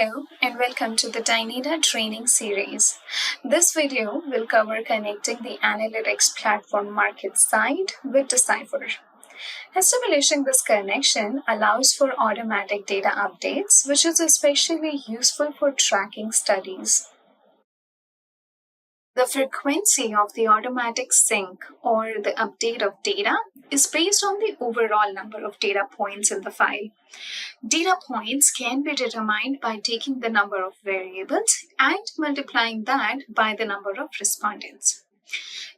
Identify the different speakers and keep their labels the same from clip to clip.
Speaker 1: Hello and welcome to the Dynata training series. This video will cover connecting the analytics platform MarketSight with Decipher. Establishing this connection allows for automatic data updates, which is especially useful for tracking studies. The frequency of the automatic sync or the update of data is based on the overall number of data points in the file. Data points can be determined by taking the number of variables and multiplying that by the number of respondents.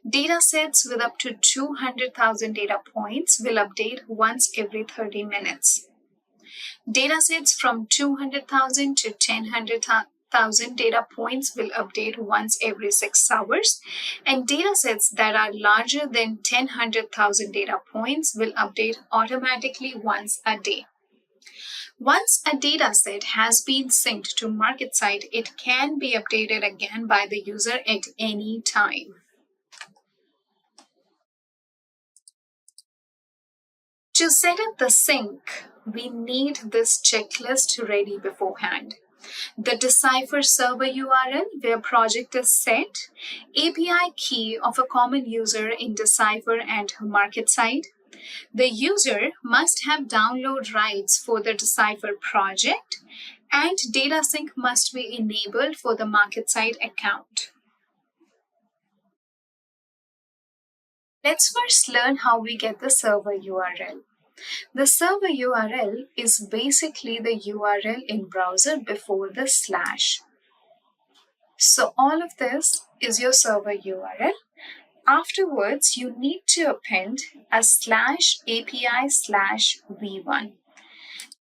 Speaker 1: Datasets with up to 200,000 data points will update once every 30 minutes. Datasets from 200,000 to 10,000 data points will update once every 6 hours, and datasets that are larger than 10,000 data points will update automatically once a day. Once a dataset has been synced to MarketSight, it can be updated again by the user at any time. To set up the sync, we need this checklist ready beforehand. The Decipher server URL where project is set, API key of a common user in Decipher and MarketSight. The user must have download rights for the Decipher project, and Datasync must be enabled for the MarketSight account. Let's first learn how we get the server URL. The server URL is basically the URL in browser before the slash. So all of this is your server URL. Afterwards, you need to append a /API/v1.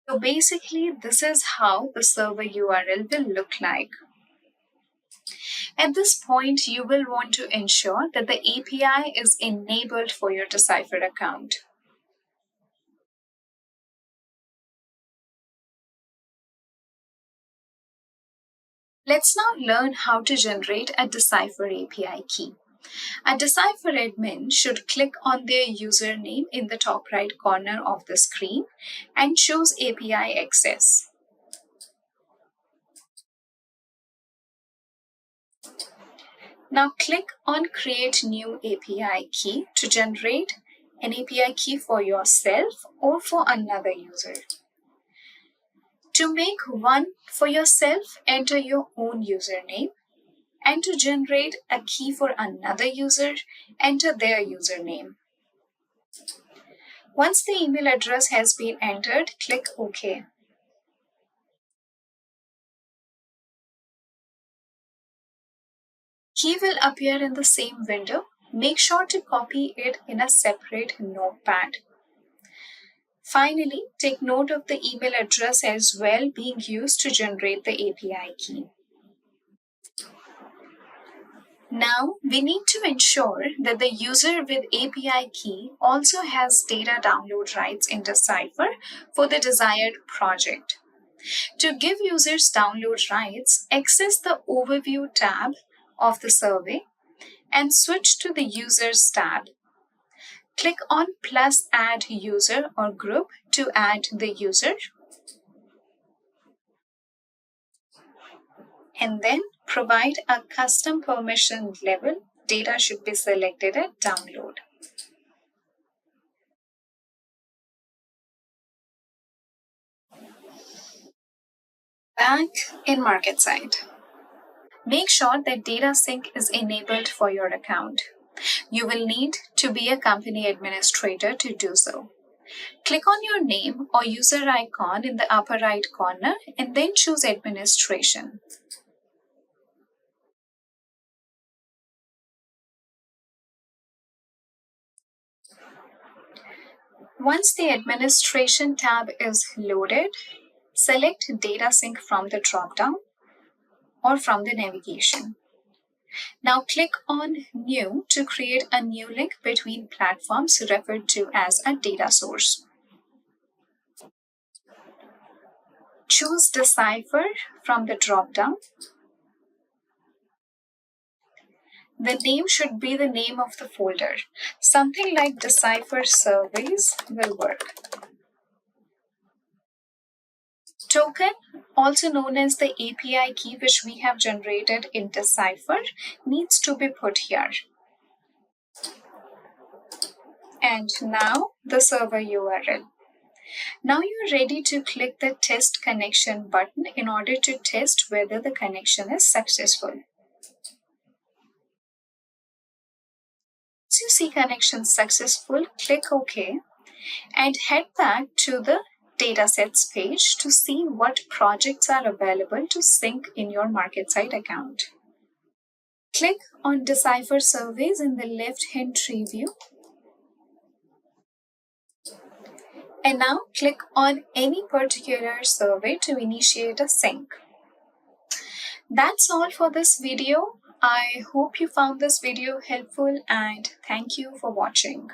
Speaker 1: So basically, this is how the server URL will look like. At this point, you will want to ensure that the API is enabled for your Decipher account. Let's now learn how to generate a Decipher API key. A Decipher admin should click on their username in the top right corner of the screen and choose API access. Now click on Create New API Key to generate an API key for yourself or for another user. To make one for yourself, enter your own username, and to generate a key for another user, enter their username. Once the email address has been entered, click OK. Key will appear in the same window. Make sure to copy it in a separate notepad. Finally, take note of the email address as well being used to generate the API key. Now, we need to ensure that the user with API key also has data download rights in Decipher for the desired project. To give users download rights, access the Overview tab of the survey and switch to the Users tab. Click on plus Add User or Group to add the user, and then provide a custom permission level. Data should be selected at download. Back in MarketSight. Make sure that Datasync is enabled for your account. You will need to be a company administrator to do so. Click on your name or user icon in the upper right corner and then choose Administration. Once the Administration tab is loaded, select Datasync from the drop-down or from the navigation. Now click on New to create a new link between platforms referred to as a data source. Choose Decipher from the drop-down. The name should be the name of the folder. Something like Decipher Surveys will work. Token, also known as the API key which we have generated in Decipher, needs to be put here. And now the server URL. Now you're ready to click the test connection button in order to test whether the connection is successful. Once you see connection successful, click OK and head back to the datasets page to see what projects are available to sync in your MarketSight account. Click on Decipher Surveys in the left-hand tree view. And now click on any particular survey to initiate a sync. That's all for this video. I hope you found this video helpful and thank you for watching.